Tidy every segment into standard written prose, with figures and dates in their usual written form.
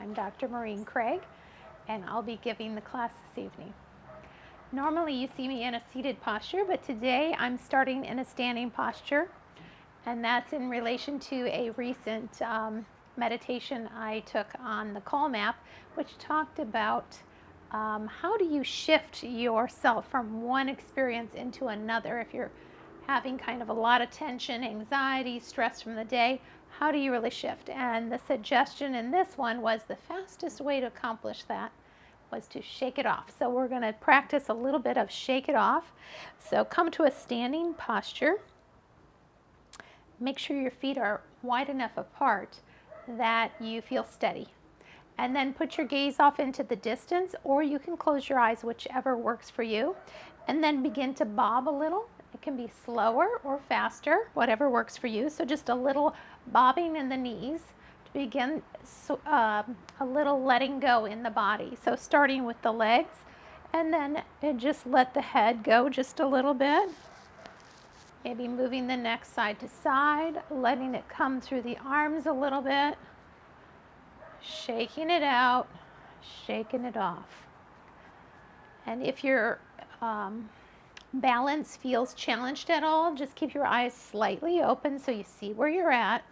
I'm Dr. Maureen Craig, and I'll be giving the class this evening. Normally you see me in a seated posture, but today I'm starting in a standing posture, and that's in relation to a recent meditation I took on the call map, which talked about how do you shift yourself from one experience into another. If you're having kind of a lot of tension, anxiety, stress from the day, how do you really shift? And the suggestion in this one was the fastest way to accomplish that was to shake it off. So we're going to practice a little bit of shake it off. So come to a standing posture. Make sure your feet are wide enough apart that you feel steady. And then put your gaze off into the distance, or you can close your eyes, whichever works for you. And then begin to bob a little. It can be slower or faster, whatever works for you. So just a little bobbing in the knees to begin a little letting go in the body. So starting with the legs, and then just let the head go just a little bit. Maybe moving the neck side to side, letting it come through the arms a little bit. Shaking it out, shaking it off. And if your balance feels challenged at all, just keep your eyes slightly open so you see where you're at.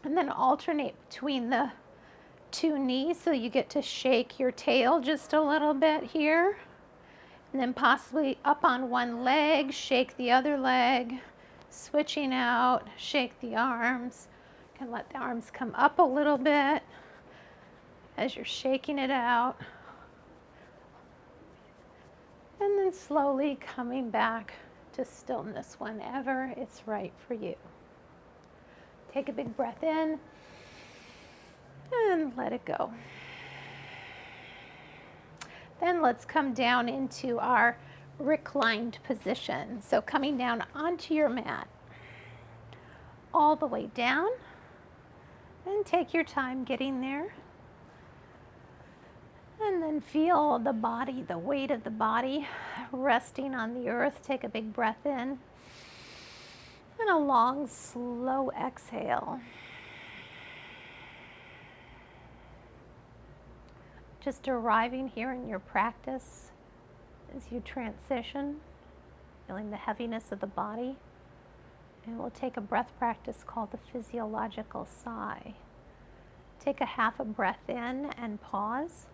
And then alternate between the two knees so you get to shake your tail just a little bit here. And then possibly up on one leg, shake the other leg, switching out, shake the arms. You can let the arms come up a little bit as you're shaking it out. And then slowly coming back to stillness whenever it's right for you. Take a big breath in and let it go. Then let's come down into our reclined position. So coming down onto your mat, all the way down, and take your time getting there. And then feel the body, the weight of the body resting on the earth. Take a big breath in and a long, slow exhale. Just arriving here in your practice as you transition, feeling the heaviness of the body. And we'll take a breath practice called the physiological sigh. Take a half a breath in and pause.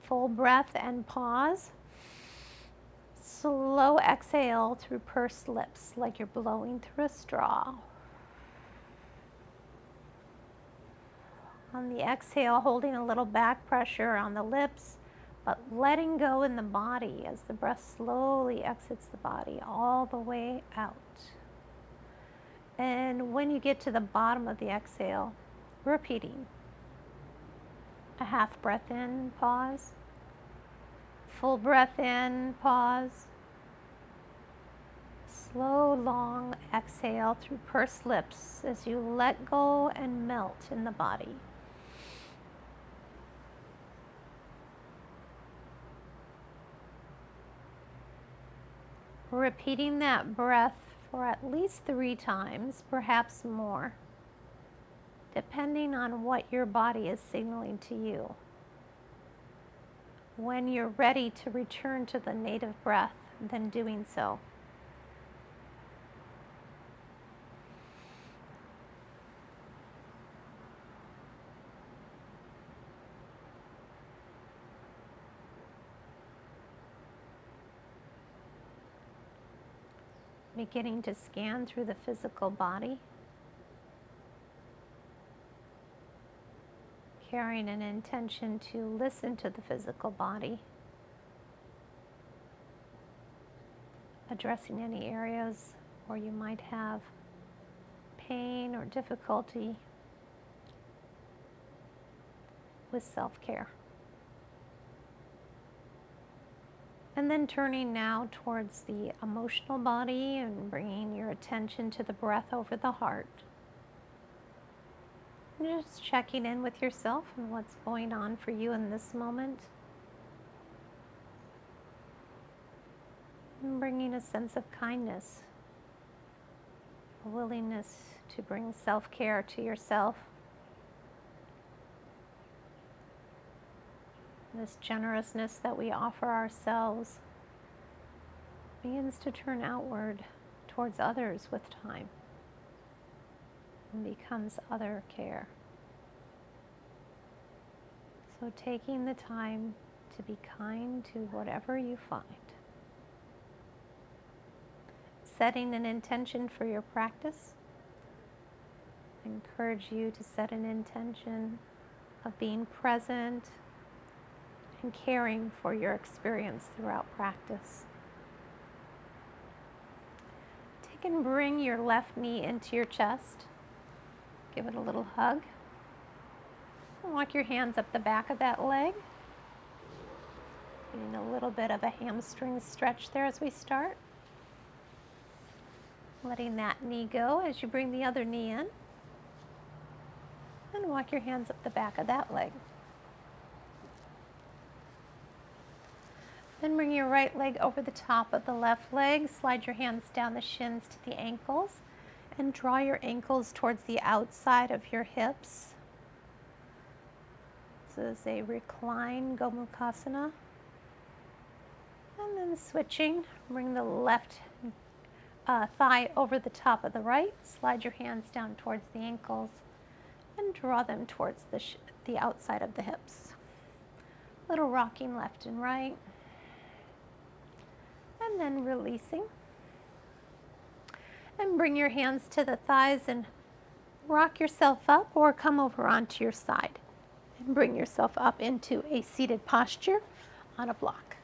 Full breath and pause. Slow exhale through pursed lips like you're blowing through a straw. On the exhale, holding a little back pressure on the lips, but letting go in the body as the breath slowly exits the body all the way out. And when you get to the bottom of the exhale, repeating. A half breath in, pause. Full breath in, pause. Slow, long exhale through pursed lips as you let go and melt in the body. Repeating that breath for at least 3 times, perhaps more, depending on what your body is signaling to you. When you're ready to return to the native breath, then doing so. Beginning to scan through the physical body, carrying an intention to listen to the physical body, addressing any areas where you might have pain or difficulty with self-care. And then turning now towards the emotional body and bringing your attention to the breath over the heart. And just checking in with yourself and what's going on for you in this moment. And bringing a sense of kindness, a willingness to bring self-care to yourself. This generousness that we offer ourselves begins to turn outward towards others with time and becomes other care. So taking the time to be kind to whatever you find. Setting an intention for your practice. I encourage you to set an intention of being present and caring for your experience throughout practice. Take and bring your left knee into your chest. Give it a little hug. And walk your hands up the back of that leg. Getting a little bit of a hamstring stretch there as we start. Letting that knee go as you bring the other knee in. And walk your hands up the back of that leg. Then bring your right leg over the top of the left leg. Slide your hands down the shins to the ankles. And draw your ankles towards the outside of your hips. This is a recline Gomukhasana. And then switching, bring the left thigh over the top of the right. Slide your hands down towards the ankles and draw them towards the outside of the hips. Little rocking left and right. And then releasing. And bring your hands to the thighs and rock yourself up or come over onto your side. And bring yourself up into a seated posture on a block.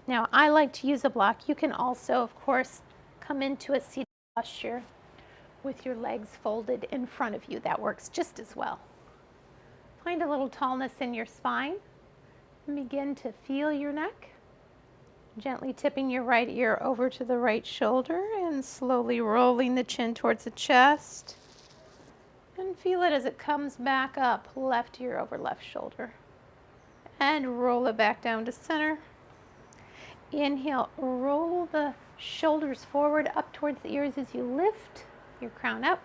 Now, I like to use a block. You can also, of course, come into a seated posture with your legs folded in front of you. That works just as well. Find a little tallness in your spine and begin to feel your neck. Gently tipping your right ear over to the right shoulder and slowly rolling the chin towards the chest. And feel it as it comes back up, left ear over left shoulder. And roll it back down to center. Inhale, roll the shoulders forward up towards the ears as you lift your crown up.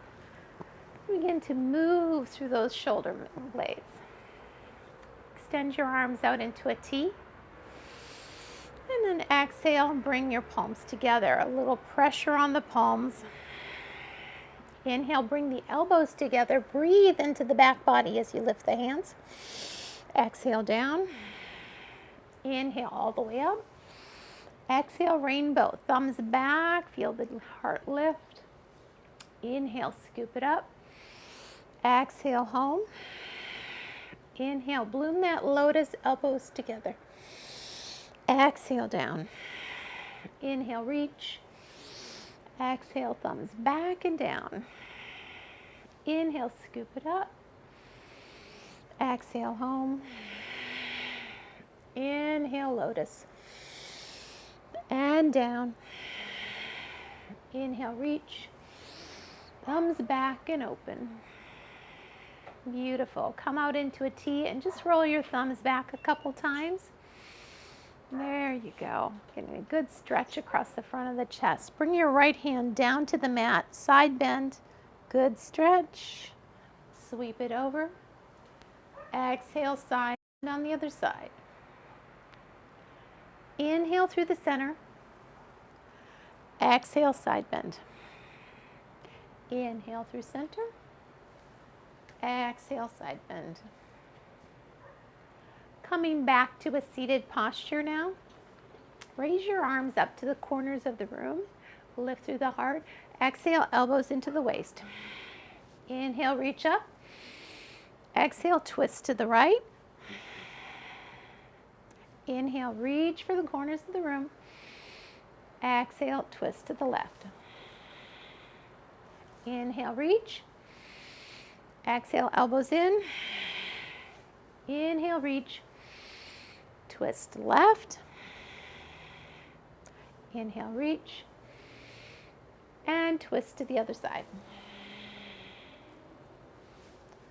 Begin to move through those shoulder blades. Extend your arms out into a T. And then exhale, bring your palms together. A little pressure on the palms. Inhale, bring the elbows together. Breathe into the back body as you lift the hands. Exhale down. Inhale all the way up. Exhale, rainbow. Thumbs back. Feel the heart lift. Inhale, scoop it up. Exhale, home. Inhale, bloom that lotus, elbows together. Exhale down. Inhale, reach. Exhale, thumbs back and down. Inhale, scoop it up. Exhale, home. Inhale, lotus. And down. Inhale, reach. Thumbs back and open. Beautiful. Come out into a T and just roll your thumbs back a couple times. There you go. Getting a good stretch across the front of the chest. Bring your right hand down to the mat. Side bend. Good stretch. Sweep it over. Exhale, side bend on the other side. Inhale through the center. Exhale, side bend. Inhale through center. Exhale, side bend. Coming back to a seated posture now. Raise your arms up to the corners of the room. Lift through the heart. Exhale, elbows into the waist. Inhale, reach up. Exhale, twist to the right. Inhale, reach for the corners of the room. Exhale, twist to the left. Inhale, reach. Exhale, elbows in. Inhale, reach. Twist left. Inhale, reach. And twist to the other side.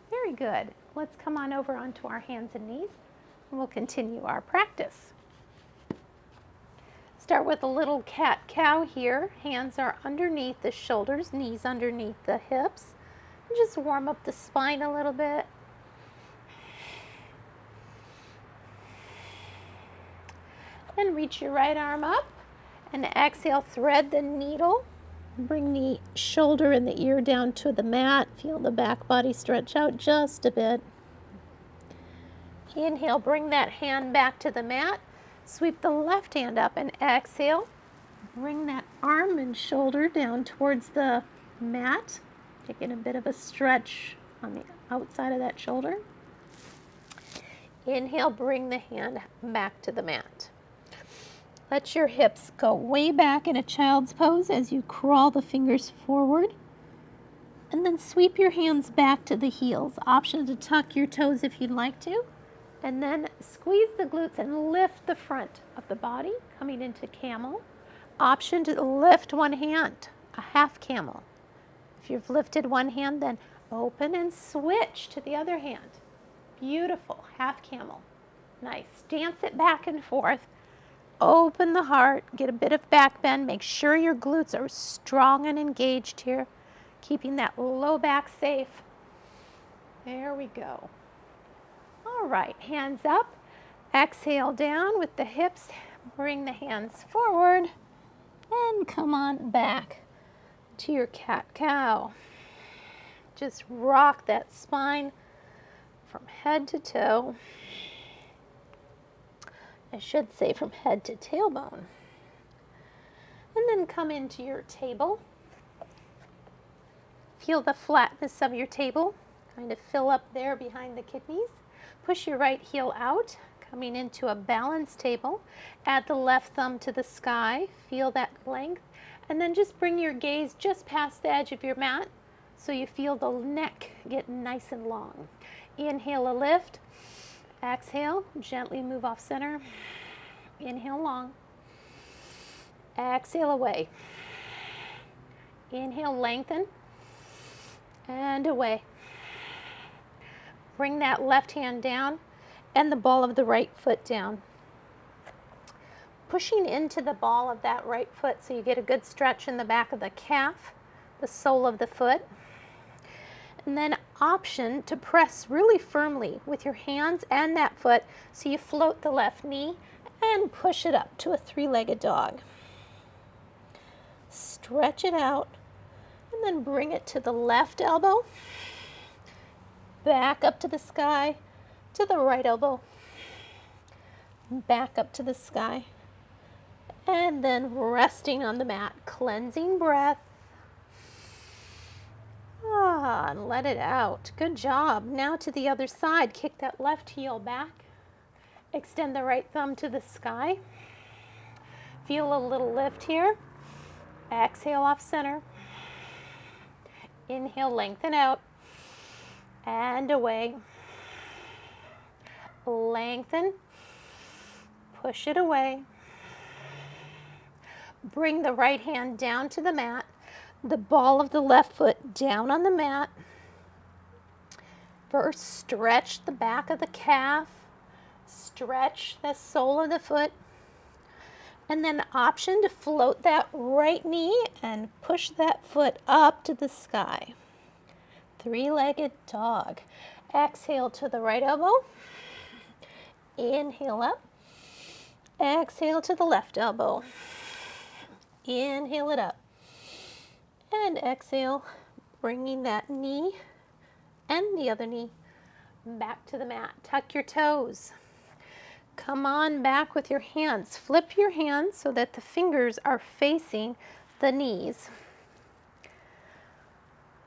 Very good. Let's come on over onto our hands and knees, and we'll continue our practice. start with a little cat-cow here. Hands are underneath the shoulders, knees underneath the hips. And just warm up the spine a little bit. And reach your right arm up and exhale, thread the needle. Bring the shoulder and the ear down to the mat. Feel the back body stretch out just a bit. Inhale, bring that hand back to the mat. Sweep the left hand up and exhale. Bring that arm and shoulder down towards the mat. Taking a bit of a stretch on the outside of that shoulder. Inhale, bring the hand back to the mat. Let your hips go way back in a child's pose as you crawl the fingers forward. And then sweep your hands back to the heels. Option to tuck your toes if you'd like to. And then squeeze the glutes and lift the front of the body, coming into camel. Option to lift one hand, a half camel. If you've lifted one hand, then open and switch to the other hand. Beautiful, half camel. Nice. Dance it back and forth. Open the heart, get a bit of back bend. Make sure your glutes are strong and engaged here, keeping that low back safe. There we go. All right, hands up. Exhale down with the hips. Bring the hands forward and come on back to your cat-cow. Just rock that spine from head to toe. I should say from head to tailbone. And then come into your table. Feel the flatness of your table. Kind of fill up there behind the kidneys. Push your right heel out, coming into a balanced table. Add the left thumb to the sky. Feel that length. And then just bring your gaze just past the edge of your mat so you feel the neck get nice and long. Inhale a lift. Exhale, gently move off center. Inhale long. Exhale away. Inhale, lengthen. And away. Bring that left hand down and the ball of the right foot down. Pushing into the ball of that right foot so you get a good stretch in the back of the calf, the sole of the foot. And then option to press really firmly with your hands and that foot so you float the left knee and push it up to a three-legged dog. Stretch it out and then bring it to the left elbow, back up to the sky, to the right elbow, back up to the sky, and then resting on the mat, cleansing breath. And let it out. Good job. Now to the other side. Kick that left heel back. Extend the right thumb to the sky. Feel a little lift here. Exhale off center. Inhale, lengthen out. And away. Lengthen. Push it away. Bring the right hand down to the mat. The ball of the left foot down on the mat. First, stretch the back of the calf. Stretch the sole of the foot. And then option to float that right knee and push that foot up to the sky. Three-legged dog. Exhale to the right elbow. Inhale up. Exhale to the left elbow. Inhale it up. And exhale, bringing that knee and the other knee back to the mat. Tuck your toes. Come on back with your hands. Flip your hands so that the fingers are facing the knees.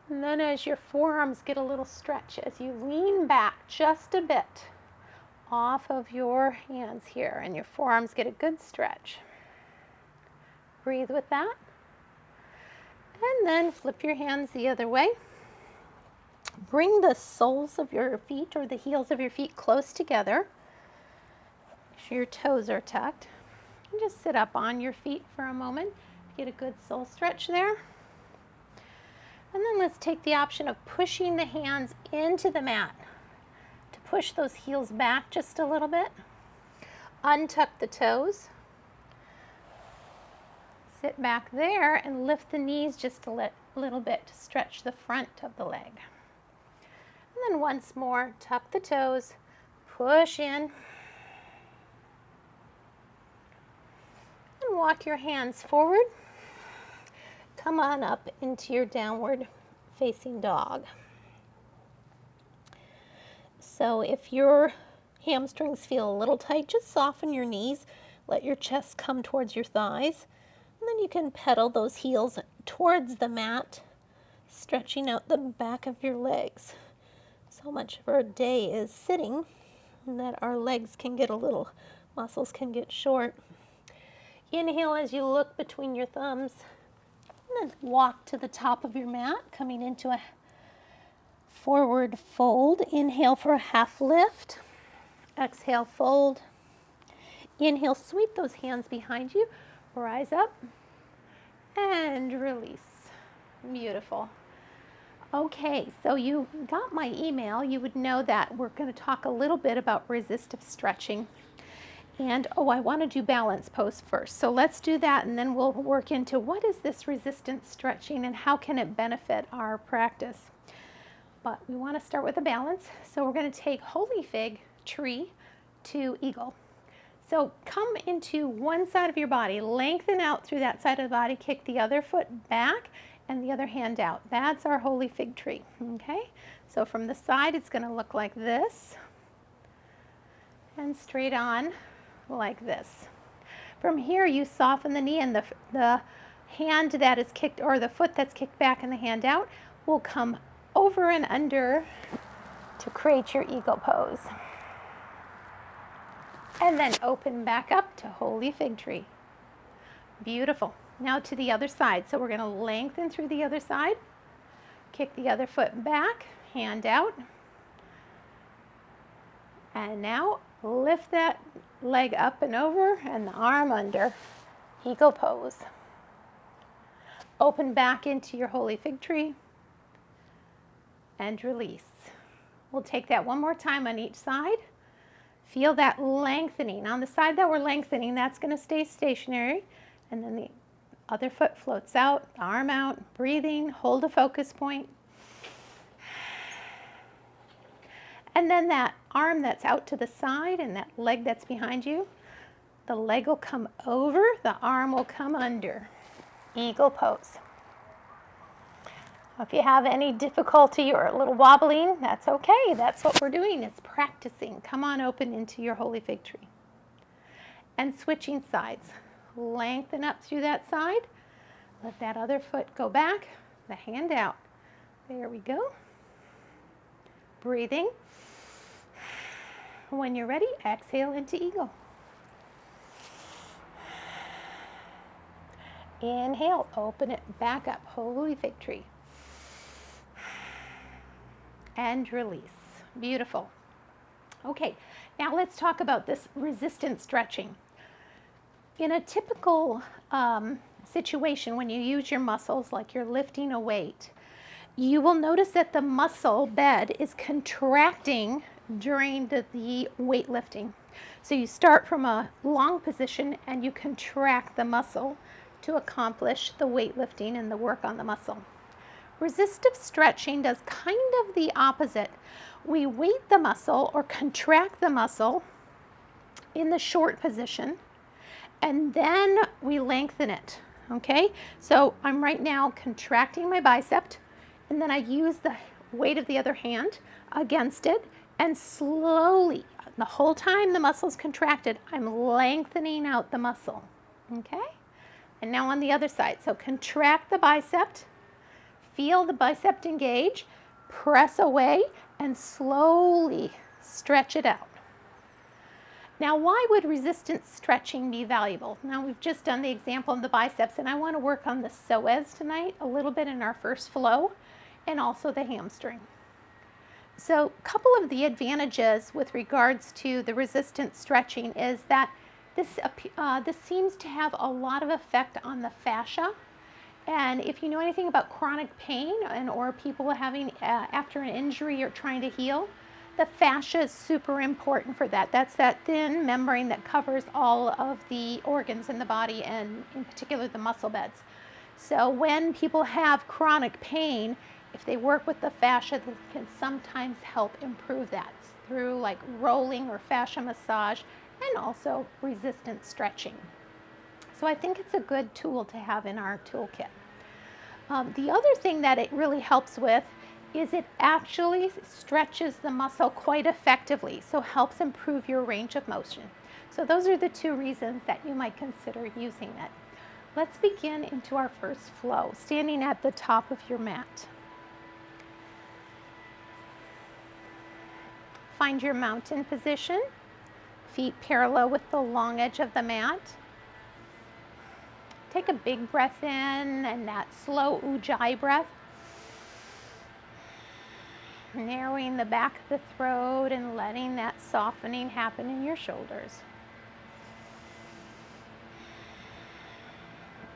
And then as your forearms get a little stretch, as you lean back just a bit off of your hands here, and your forearms get a good stretch. Breathe with that. And then flip your hands the other way. Bring the soles of your feet or the heels of your feet close together. Make sure your toes are tucked. And just sit up on your feet for a moment. Get a good soul stretch there. And then let's take the option of pushing the hands into the mat to push those heels back just a little bit. Untuck the toes. Sit back there and lift the knees just a little bit to stretch the front of the leg. And then once more, tuck the toes, push in, and walk your hands forward. Come on up into your downward facing dog. So if your hamstrings feel a little tight, just soften your knees. Let your chest come towards your thighs. And then you can pedal those heels towards the mat, stretching out the back of your legs. So much of our day is sitting that our legs can get muscles can get short. Inhale as you look between your thumbs. And then walk to the top of your mat, coming into a forward fold. Inhale for a half lift. Exhale, fold. Inhale, sweep those hands behind you. Rise up and release. Beautiful. Okay, so you got my email. You would know that we're going to talk a little bit about resistive stretching. And, I want to do balance pose first. So let's do that, and then we'll work into what is this resistant stretching and how can it benefit our practice. But we want to start with a balance. So we're going to take holy fig, tree to eagle. So come into one side of your body, lengthen out through that side of the body, kick the other foot back and the other hand out. That's our holy fig tree, okay? So from the side, it's going to look like this and straight on like this. From here, you soften the knee, and the hand that is kicked, or the foot that's kicked back and the hand out, will come over and under to create your eagle pose. And then open back up to holy fig tree. Beautiful. Now to the other side. So we're going to lengthen through the other side, kick the other foot back, hand out, and now lift that leg up and over and the arm under, eagle pose. Open back into your holy fig tree and release. We'll take that one more time on each side. Feel that lengthening. On the side that we're lengthening, that's going to stay stationary, and then the other foot floats out, the arm out, breathing, hold a focus point. And then that arm that's out to the side and that leg that's behind you, the leg will come over, the arm will come under. Eagle pose. If you have any difficulty or a little wobbling, that's okay. That's what we're doing, is practicing. Come on open into your holy fig tree. And switching sides. Lengthen up through that side. Let that other foot go back, the hand out. There we go. Breathing. When you're ready, exhale into eagle. Inhale, open it back up, holy fig tree. And release. Beautiful. Okay, now let's talk about this resistant stretching. In a typical situation, when you use your muscles, like you're lifting a weight, you will notice that the muscle bed is contracting during the weightlifting. So you start from a long position and you contract the muscle to accomplish the weightlifting and the work on the muscle. Resistive stretching does kind of the opposite. We weight the muscle or contract the muscle in the short position, and then we lengthen it, okay? So I'm right now contracting my bicep, and then I use the weight of the other hand against it, and slowly, the whole time the muscle's contracted, I'm lengthening out the muscle, okay? And now on the other side, so contract the bicep, feel the bicep engage, press away, and slowly stretch it out. Now, why would resistant stretching be valuable? Now, we've just done the example of the biceps, and I want to work on the psoas tonight a little bit in our first flow, and also the hamstring. So a couple of the advantages with regards to the resistant stretching is that this seems to have a lot of effect on the fascia. And if you know anything about chronic pain or people having after an injury or trying to heal, The fascia is super important for that. That's that thin membrane that covers all of the organs in the body, and in particular the muscle beds. So when people have chronic pain, if they work with the fascia, they can sometimes help improve that through like rolling or fascia massage, and also resistant stretching. So I think it's a good tool to have in our toolkit. The other thing that it really helps with is it actually stretches the muscle quite effectively, so helps improve your range of motion. So those are the two reasons that you might consider using it. Let's begin into our first flow, standing at the top of your mat. Find your mountain position, feet parallel with the long edge of the mat. Take a big breath in and that slow ujjayi breath. Narrowing the back of the throat and letting that softening happen in your shoulders.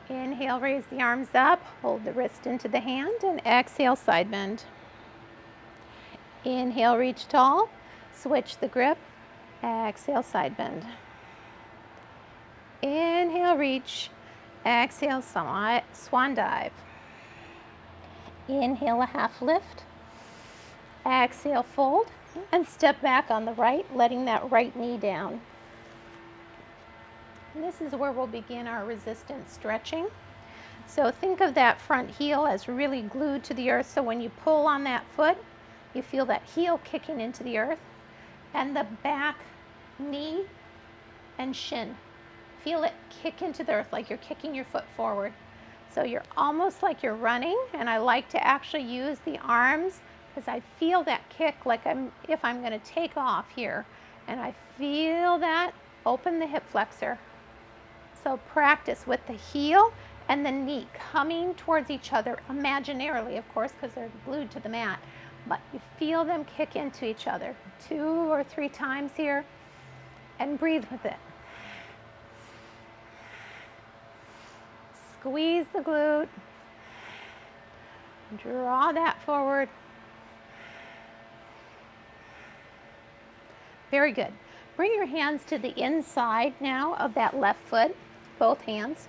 Inhale, raise the arms up, hold the wrist into the hand, and exhale, side bend. Inhale, reach tall, switch the grip, exhale, side bend. Inhale, reach, exhale, swan dive. Inhale, a half lift. Exhale, fold, and step back on the right, letting that right knee down. And this is where we'll begin our resistant stretching. So think of that front heel as really glued to the earth, so when you pull on that foot, you feel that heel kicking into the earth, and the back knee and shin. Feel it kick into the earth like you're kicking your foot forward. So you're almost like you're running, and I like to actually use the arms because I feel that kick like if I'm going to take off here, and I feel that open the hip flexor. So practice with the heel and the knee coming towards each other, imaginarily, of course, because they're glued to the mat, but you feel them kick into each other 2 or 3 times here, and breathe with it. Squeeze the glute, draw that forward. Very good. Bring your hands to the inside now of that left foot, both hands.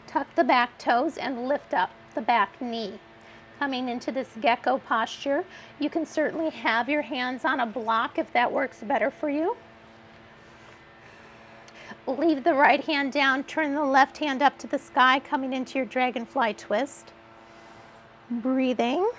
Tuck the back toes and lift up the back knee. Coming into this gecko posture, you can certainly have your hands on a block if that works better for you. Leave the right hand down, turn the left hand up to the sky, coming into your dragonfly twist. Breathing.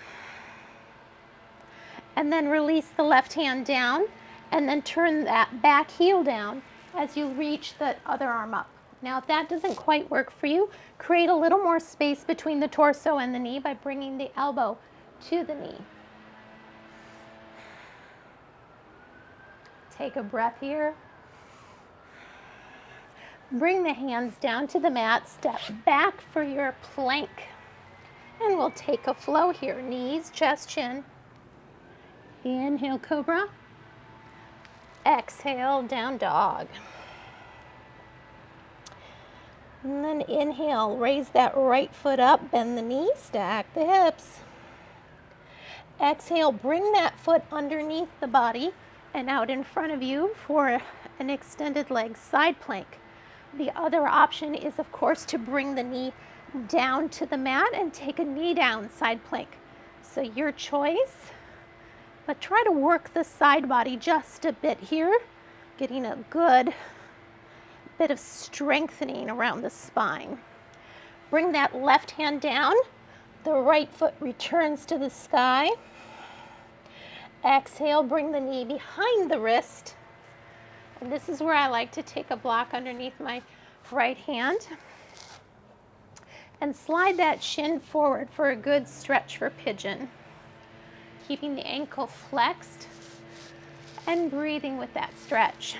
And then release the left hand down, and then turn that back heel down as you reach the other arm up. Now, if that doesn't quite work for you, create a little more space between the torso and the knee by bringing the elbow to the knee. Take a breath here. Bring the hands down to the mat, step back for your plank. And we'll take a flow here, knees, chest, chin. Inhale, cobra. Exhale, down dog. And then inhale, raise that right foot up, bend the knee, stack the hips. Exhale, bring that foot underneath the body and out in front of you for an extended leg side plank. The other option is, of course, to bring the knee down to the mat and take a knee down side plank. So your choice. But try to work the side body just a bit here, getting a good bit of strengthening around the spine. Bring that left hand down. The right foot returns to the sky. Exhale, bring the knee behind the wrist. And this is where I like to take a block underneath my right hand. And slide that shin forward for a good stretch for pigeon. Keeping the ankle flexed and breathing with that stretch.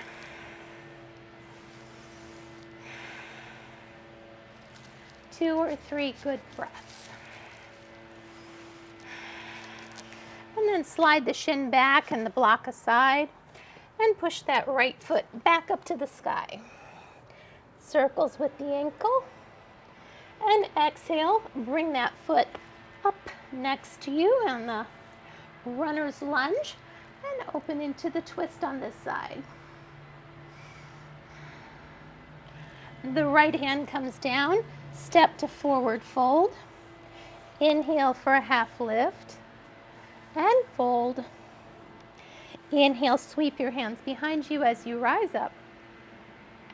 Two or three good breaths. And then slide the shin back and the block aside and push that right foot back up to the sky. Circles with the ankle. And exhale, bring that foot up next to you on the runner's lunge. And open into the twist on this side. The right hand comes down, step to forward fold. Inhale for a half lift and fold. Inhale, sweep your hands behind you as you rise up.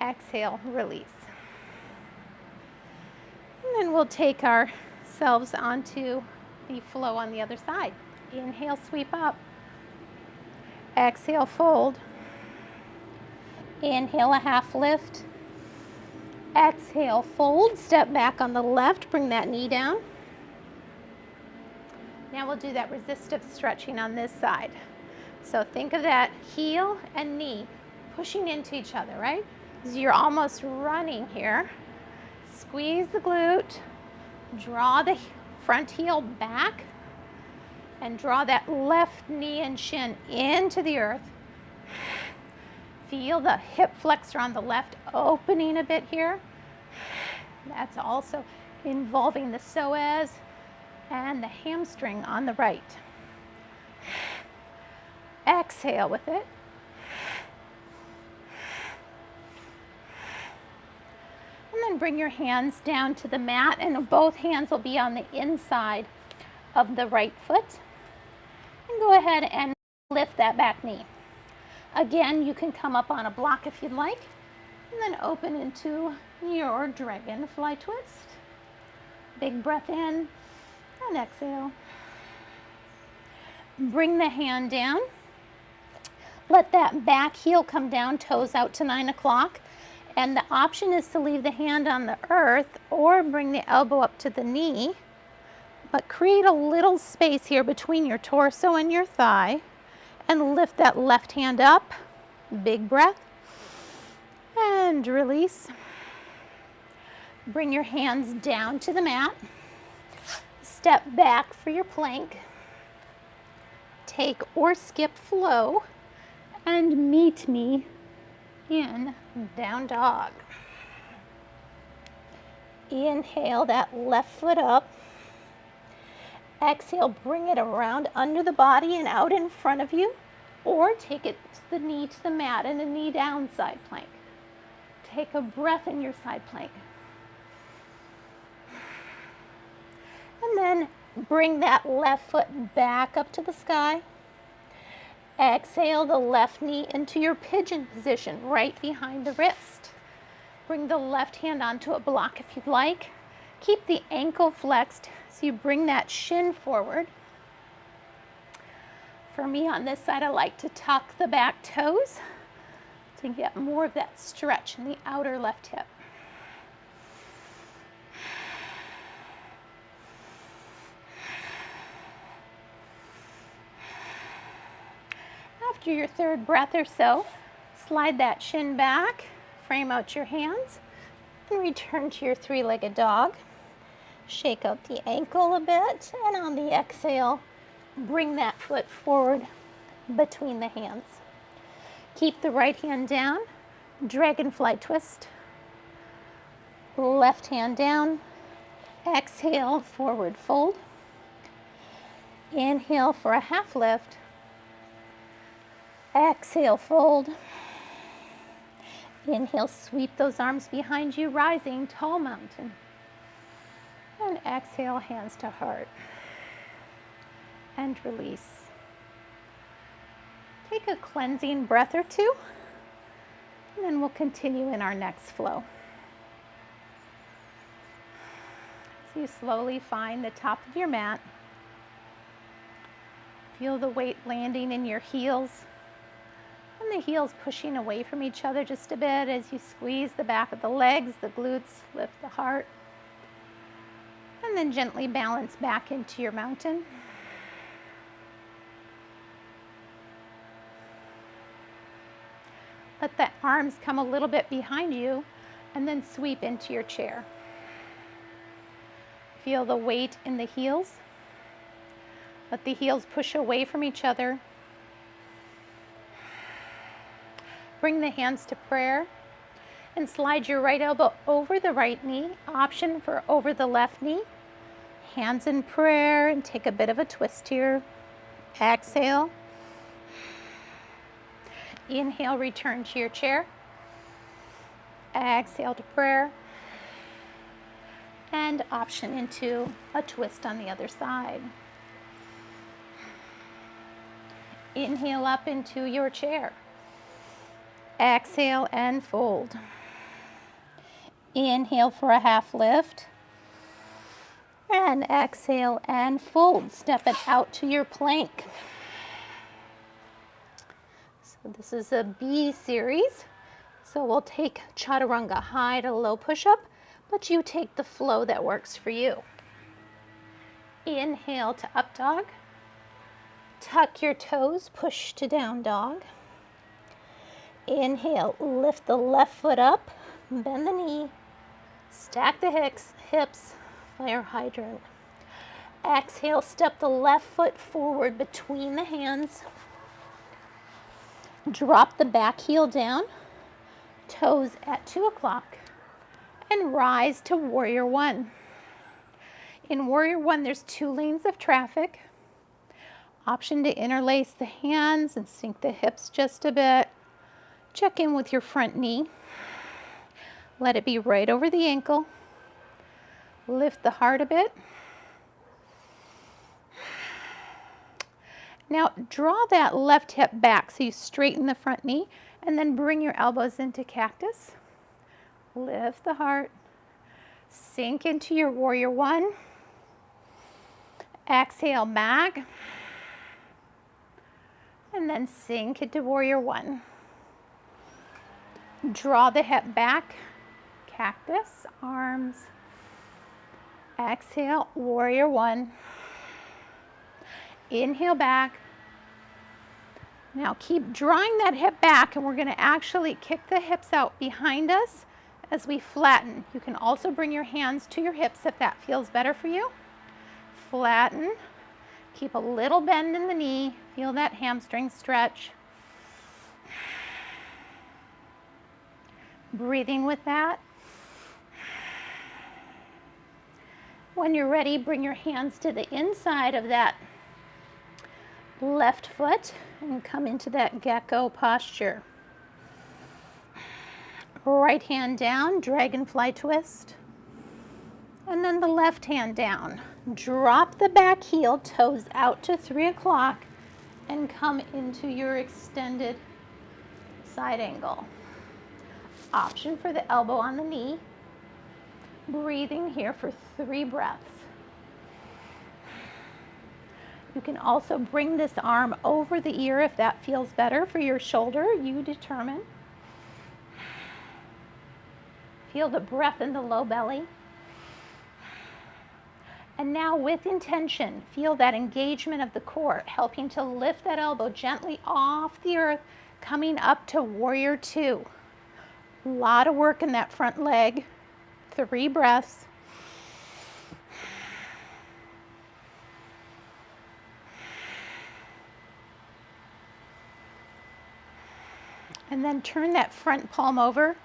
Exhale, release. And then we'll take ourselves onto the flow on the other side. Inhale, sweep up. Exhale, fold. Inhale, a half lift. Exhale, fold. Step back on the left, bring that knee down. Now we'll do that resistive stretching on this side. So think of that heel and knee pushing into each other, right? So you're almost running here. Squeeze the glute, draw the front heel back, and draw that left knee and shin into the earth. Feel the hip flexor on the left opening a bit here. That's also involving the psoas and the hamstring on the right. Exhale with it. And then bring your hands down to the mat, and both hands will be on the inside of the right foot. And go ahead and lift that back knee. Again, you can come up on a block if you'd like, and then open into your dragonfly twist. Big breath in and exhale. Bring the hand down. Let that back heel come down, toes out to 9 o'clock. And the option is to leave the hand on the earth or bring the elbow up to the knee. But create a little space here between your torso and your thigh. And lift that left hand up. Big breath. And release. Bring your hands down to the mat. Step back for your plank. Take or skip flow. And meet me in down dog. Inhale that left foot up. Exhale, bring it around under the body and out in front of you, or take it to the knee to the mat in a knee down side plank. Take a breath in your side plank. And then bring that left foot back up to the sky. Exhale the left knee into your pigeon position, right behind the wrist. Bring the left hand onto a block if you'd like. Keep the ankle flexed so you bring that shin forward. For me on this side, I like to tuck the back toes to get more of that stretch in the outer left hip. After your third breath or so, slide that shin back, frame out your hands, and return to your three-legged dog. Shake out the ankle a bit, and on the exhale, bring that foot forward between the hands. Keep the right hand down, dragonfly twist. Left hand down, exhale, forward fold. Inhale for a half lift. Exhale, fold. Inhale, sweep those arms behind you, rising tall mountain. And exhale, hands to heart. And release. Take a cleansing breath or two, and then we'll continue in our next flow. So you slowly find the top of your mat. Feel the weight landing in your heels, and the heels pushing away from each other just a bit as you squeeze the back of the legs, the glutes, lift the heart, and then gently balance back into your mountain. Let the arms come a little bit behind you and then sweep into your chair. Feel the weight in the heels. Let the heels push away from each other. Bring the hands to prayer and slide your right elbow over the right knee. Option for over the left knee. Hands in prayer and take a bit of a twist here. Exhale. Inhale, return to your chair. Exhale to prayer. And option into a twist on the other side. Inhale up into your chair. Exhale and fold. Inhale for a half lift. And exhale and fold. Step it out to your plank. So this is a B series. So we'll take chaturanga, high to low push-up, but you take the flow that works for you. Inhale to up dog. Tuck your toes, push to down dog. Inhale, lift the left foot up, bend the knee, stack the hips, fire hydrant. Exhale, step the left foot forward between the hands. Drop the back heel down, toes at 2 o'clock, and rise to warrior one. In warrior one, there's 2 lanes of traffic. Option to interlace the hands and sink the hips just a bit. Check in with your front knee. Let it be right over the ankle. Lift the heart a bit. Now draw that left hip back so you straighten the front knee, and then bring your elbows into cactus. Lift the heart. Sink into your warrior one. Exhale back. And then sink into warrior one. Draw the hip back. Cactus, arms. Exhale, warrior one. Inhale back. Now keep drawing that hip back, and we're going to actually kick the hips out behind us as we flatten. You can also bring your hands to your hips if that feels better for you. Flatten. Keep a little bend in the knee. Feel that hamstring stretch. Breathing with that. When you're ready, bring your hands to the inside of that left foot and come into that gecko posture. Right hand down, dragonfly twist. And then the left hand down. Drop the back heel, toes out to 3 o'clock, and come into your extended side angle. Option for the elbow on the knee. Breathing here for 3 breaths. You can also bring this arm over the ear if that feels better for your shoulder. You determine. Feel the breath in the low belly. And now with intention, feel that engagement of the core, helping to lift that elbow gently off the earth, coming up to warrior two. A lot of work in that front leg. 3 breaths. And then turn that front palm over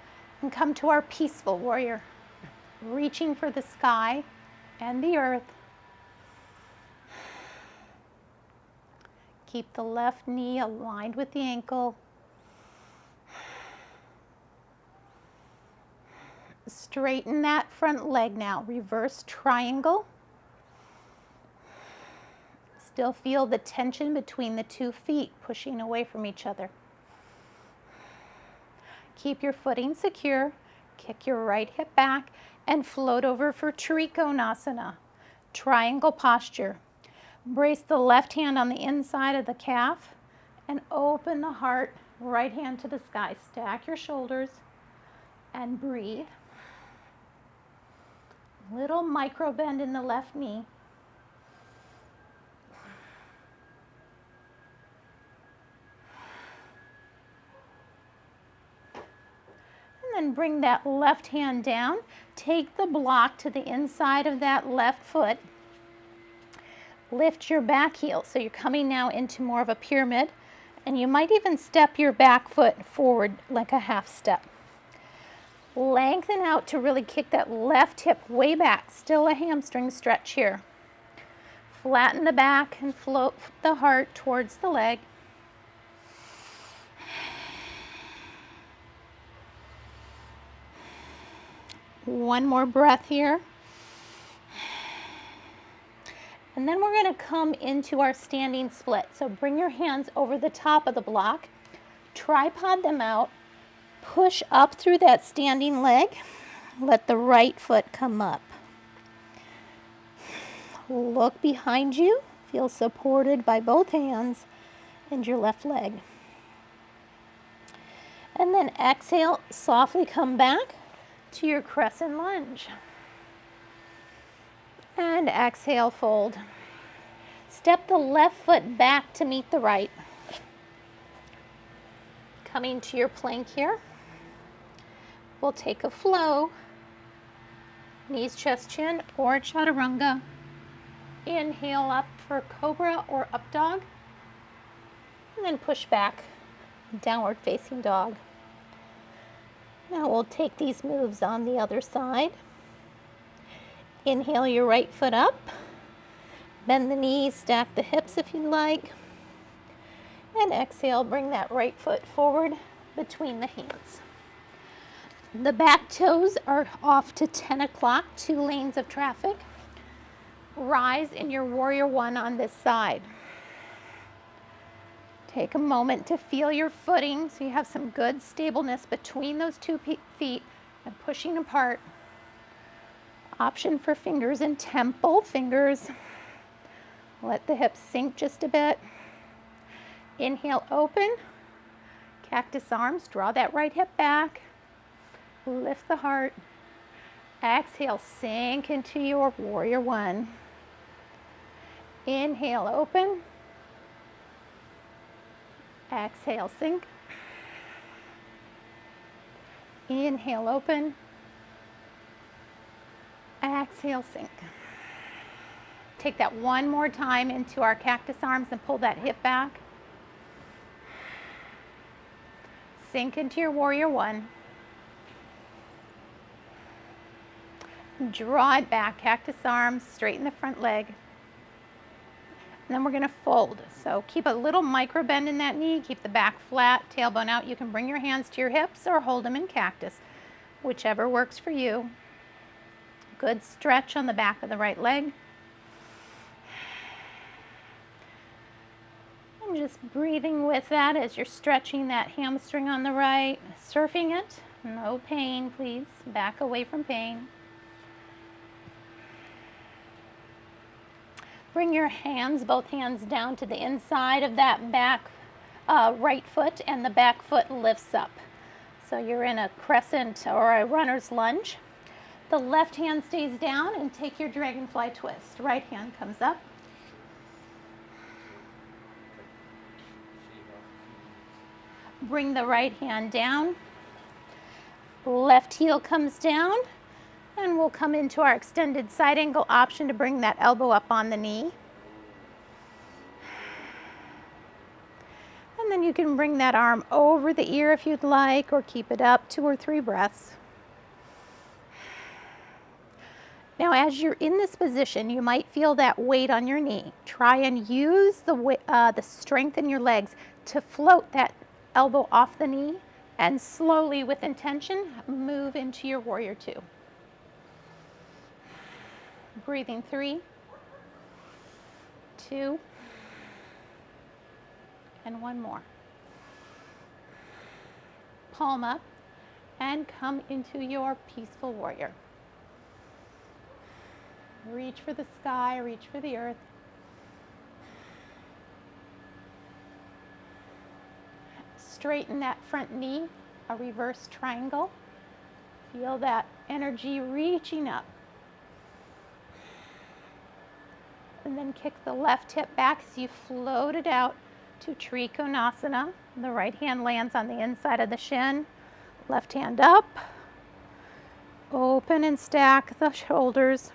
and come to our peaceful warrior, reaching for the sky and the earth. Keep the left knee aligned with the ankle. Straighten that front leg now. Reverse triangle. Still feel the tension between the 2 feet pushing away from each other. Keep your footing secure. Kick your right hip back and float over for Trikonasana, triangle posture. Brace the left hand on the inside of the calf and open the heart, right hand to the sky. Stack your shoulders and breathe. Little micro bend in the left knee. And bring that left hand down. Take the block to the inside of that left foot. Lift your back heel. So you're coming now into more of a pyramid, and you might even step your back foot forward like a half step. Lengthen out to really kick that left hip way back. Still a hamstring stretch here. Flatten the back and float the heart towards the leg. One more breath here. And then we're going to come into our standing split. So bring your hands over the top of the block, tripod them out, push up through that standing leg, let the right foot come up. Look behind you, feel supported by both hands and your left leg. And then exhale, softly come back to your crescent lunge. And exhale, fold. Step the left foot back to meet the right. Coming to your plank here. We'll take a flow. Knees, chest, chin, or chaturanga. Inhale up for cobra or up dog. And then push back, downward facing dog. Now we'll take these moves on the other side. Inhale your right foot up. Bend the knees, stack the hips if you'd like. And exhale, bring that right foot forward between the hands. The back toes are off to 10 o'clock, 2 lanes of traffic. Rise in your warrior one on this side. Take a moment to feel your footing so you have some good stableness between those 2 feet and pushing apart. Option for fingers in temple, fingers. Let the hips sink just a bit. Inhale, open. Cactus arms, draw that right hip back. Lift the heart. Exhale, sink into your warrior one. Inhale, open. Exhale, sink. Inhale, open. Exhale, sink. Take that one more time into our cactus arms and pull that hip back. Sink into your warrior one. Draw it back, cactus arms, straighten the front leg. And then we're going to fold. So keep a little micro bend in that knee, keep the back flat, tailbone out. You can bring your hands to your hips or hold them in cactus, whichever works for you. Good stretch on the back of the right leg. And just breathing with that as you're stretching that hamstring on the right, surfing it. No pain, please. Back away from pain. Bring your hands, both hands down to the inside of that back right foot, and the back foot lifts up. So you're in a crescent or a runner's lunge. The left hand stays down and take your dragonfly twist. Right hand comes up. Bring the right hand down. Left heel comes down. And we'll come into our extended side angle option to bring that elbow up on the knee. And then you can bring that arm over the ear if you'd like, or keep it up 2 or 3 breaths. Now, as you're in this position, you might feel that weight on your knee. Try and use the strength in your legs to float that elbow off the knee, and slowly, with intention, move into your warrior two. Breathing 3, 2, and 1 more. Palm up and come into your peaceful warrior. Reach for the sky, reach for the earth. Straighten that front knee, a reverse triangle. Feel that energy reaching up. And then kick the left hip back as you float it out to Trikonasana. The right hand lands on the inside of the shin. Left hand up. Open and stack the shoulders.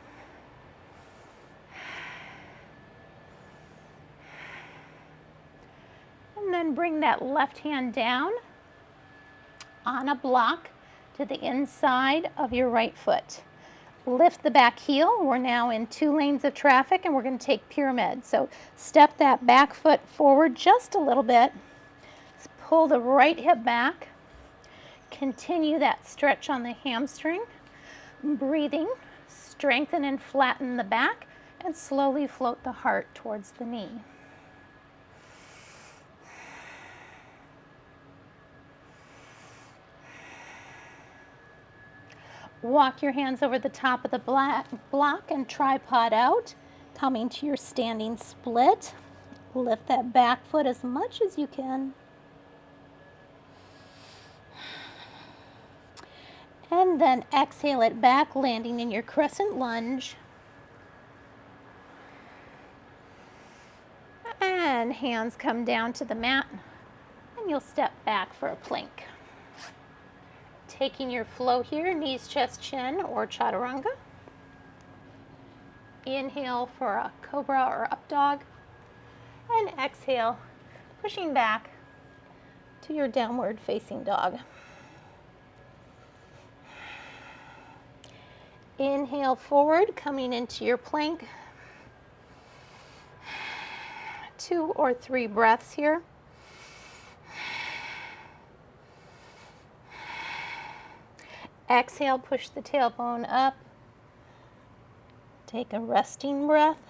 And then bring that left hand down on a block to the inside of your right foot. Lift the back heel. We're now in 2 lanes of traffic and we're going to take pyramid. So step that back foot forward just a little bit. Pull the right hip back. Continue that stretch on the hamstring. Breathing, strengthen and flatten the back, and slowly float the heart towards the knee. Walk your hands over the top of the block and tripod out, coming to your standing split. Lift that back foot as much as you can. And then exhale it back, landing in your crescent lunge. And hands come down to the mat, and you'll step back for a plank. Taking your flow here, knees, chest, chin, or chaturanga. Inhale for a cobra or up dog. And exhale, pushing back to your downward facing dog. Inhale forward, coming into your plank. 2 or 3 breaths here. Exhale, push the tailbone up. Take a resting breath.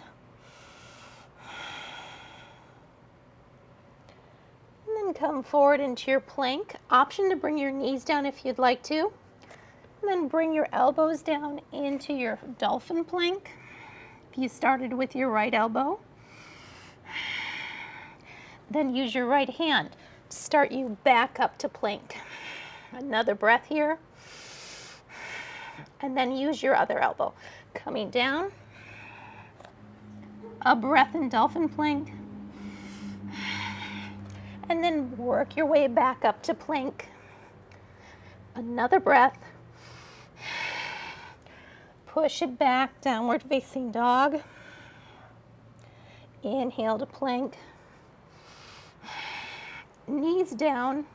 And then come forward into your plank. Option to bring your knees down if you'd like to. And then bring your elbows down into your dolphin plank. If you started with your right elbow. Then use your right hand to start you back up to plank. Another breath here. And then use your other elbow. Coming down. A breath in dolphin plank. And then work your way back up to plank. Another breath. Push it back, downward facing dog. Inhale to plank. Knees down.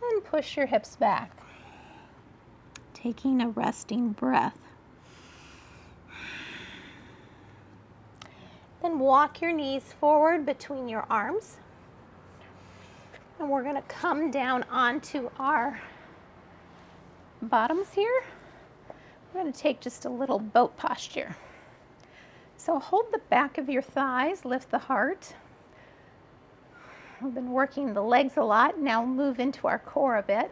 And push your hips back. Taking a resting breath. Then walk your knees forward between your arms. And we're going to come down onto our bottoms here. We're going to take just a little boat posture. So hold the back of your thighs, lift the heart. We've been working the legs a lot. Now move into our core a bit.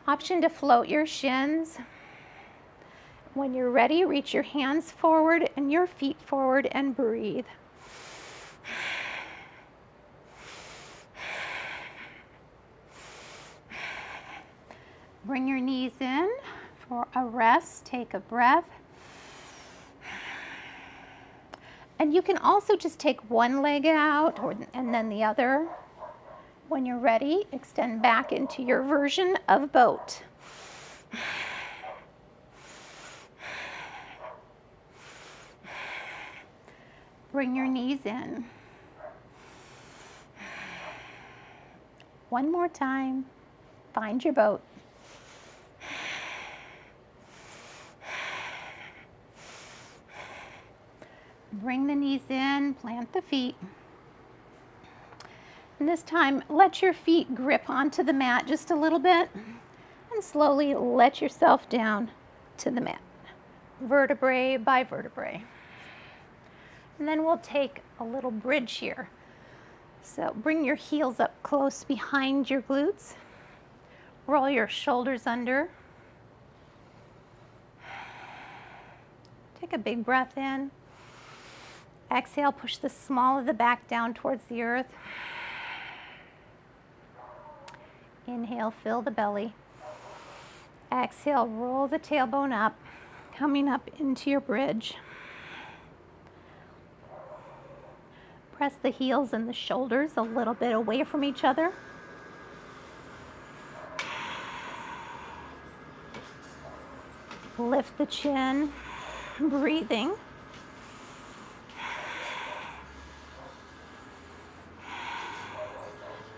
Option to float your shins. When you're ready, reach your hands forward and your feet forward and breathe. Bring your knees in for a rest. Take a breath. And you can also just take one leg out and then the other. When you're ready, extend back into your version of boat. Bring your knees in. One more time. Find your boat. Bring the knees in, plant the feet. And this time, let your feet grip onto the mat just a little bit and slowly let yourself down to the mat, vertebrae by vertebrae. And then we'll take a little bridge here. So bring your heels up close behind your glutes. Roll your shoulders under. Take a big breath in. Exhale, push the small of the back down towards the earth. Inhale, fill the belly. Exhale, roll the tailbone up, coming up into your bridge. Press the heels and the shoulders a little bit away from each other. Lift the chin, breathing.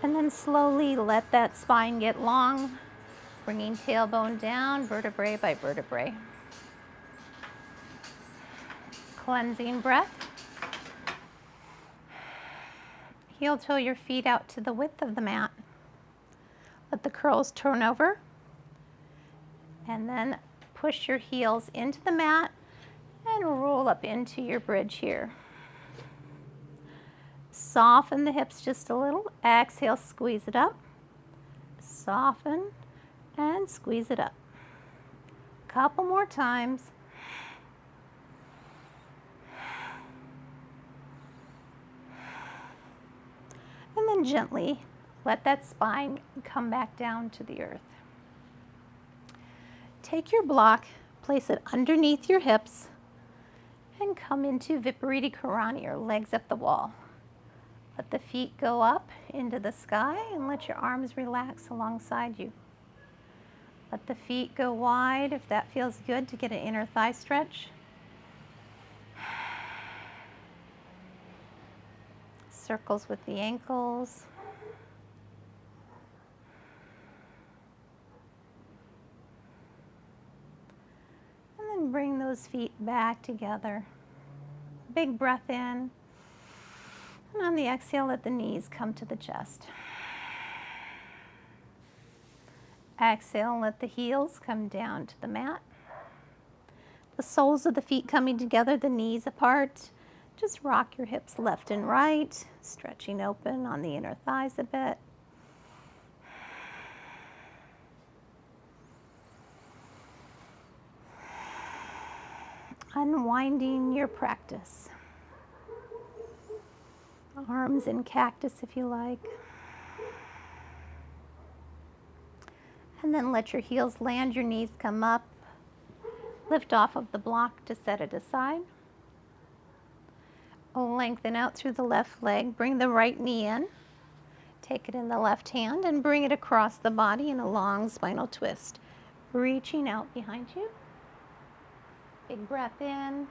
And then slowly let that spine get long, bringing tailbone down, vertebrae by vertebrae. Cleansing breath. Heel toe your feet out to the width of the mat. Let the curls turn over. And then push your heels into the mat and roll up into your bridge here. Soften the hips just a little. Exhale, squeeze it up. Soften and squeeze it up. Couple more times. And then gently let that spine come back down to the earth. Take your block, place it underneath your hips, and come into Viparita Karani, or legs up the wall. Let the feet go up into the sky and let your arms relax alongside you. Let the feet go wide if that feels good to get an inner thigh stretch. Circles with the ankles. And then bring those feet back together. Big breath in. And on the exhale, let the knees come to the chest. Exhale, and let the heels come down to the mat. The soles of the feet coming together, the knees apart. Just rock your hips left and right, stretching open on the inner thighs a bit. Unwinding your practice. Arms in cactus if you like. And then let your heels land, your knees come up. Lift off of the block to set it aside. Lengthen out through the left leg. Bring the right knee in. Take it in the left hand and bring it across the body in a long spinal twist. Reaching out behind you. Big breath in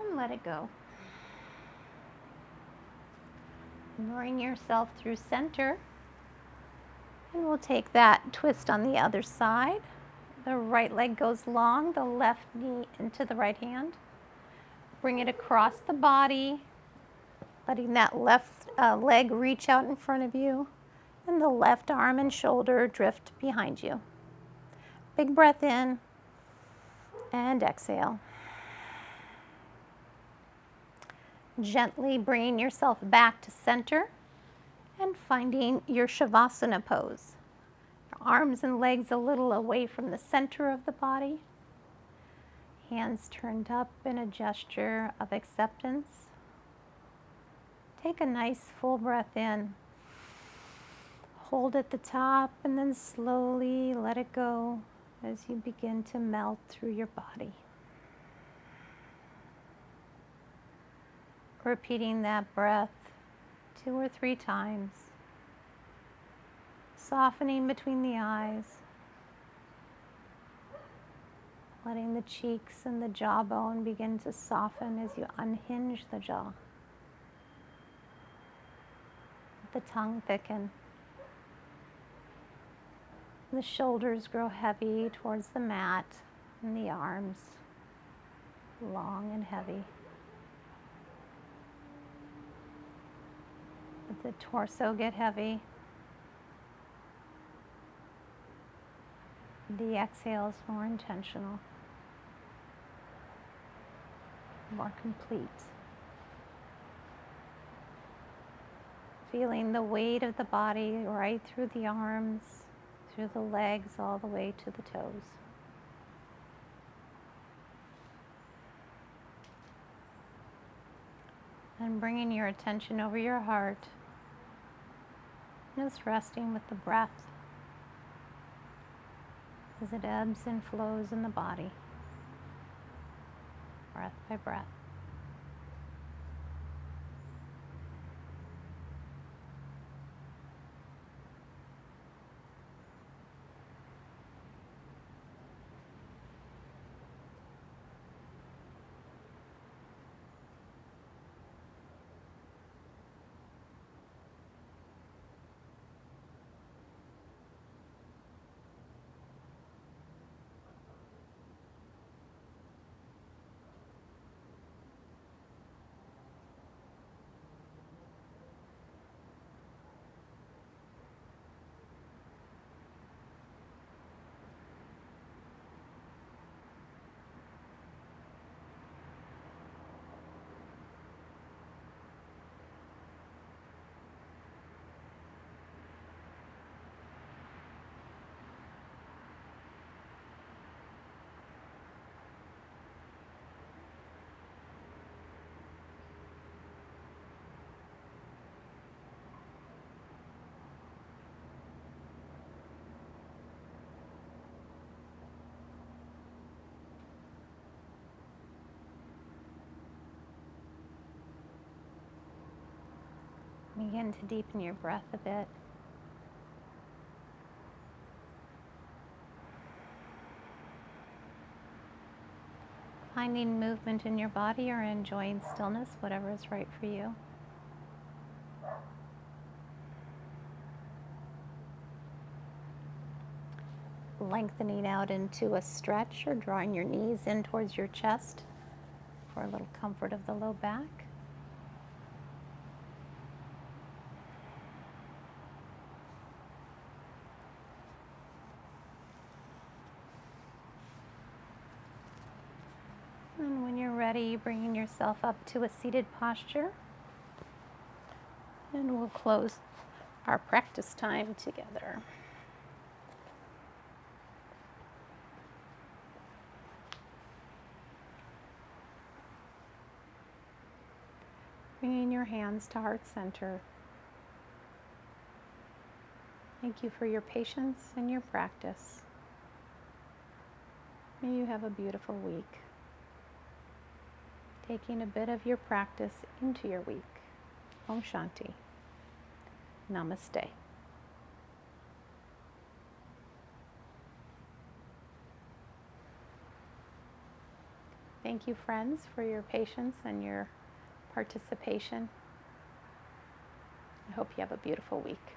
and let it go. Bring yourself through center. And we'll take that twist on the other side. The right leg goes long, the left knee into the right hand. Bring it across the body, letting that left leg reach out in front of you, and the left arm and shoulder drift behind you. Big breath in, and exhale. Gently bringing yourself back to center and finding your Shavasana pose. Your arms and legs a little away from the center of the body. Hands turned up in a gesture of acceptance. Take a nice full breath in. Hold at the top and then slowly let it go as you begin to melt through your body. Repeating that breath 2 or 3 times. Softening between the eyes. Letting the cheeks and the jawbone begin to soften as you unhinge the jaw. Let the tongue thicken. The shoulders grow heavy towards the mat and the arms long and heavy. Let the torso get heavy. The exhale is more intentional, more complete. Feeling the weight of the body right through the arms, through the legs, all the way to the toes. And bringing your attention over your heart, just resting with the breath as it ebbs and flows in the body, breath by breath. Begin to deepen your breath a bit. Finding movement in your body or enjoying stillness, whatever is right for you. Lengthening out into a stretch or drawing your knees in towards your chest for a little comfort of the low back. And when you're ready, bringing yourself up to a seated posture. And we'll close our practice time together. Bringing your hands to heart center. Thank you for your patience and your practice. May you have a beautiful week. Taking a bit of your practice into your week. Om Shanti. Namaste. Thank you, friends, for your patience and your participation. I hope you have a beautiful week.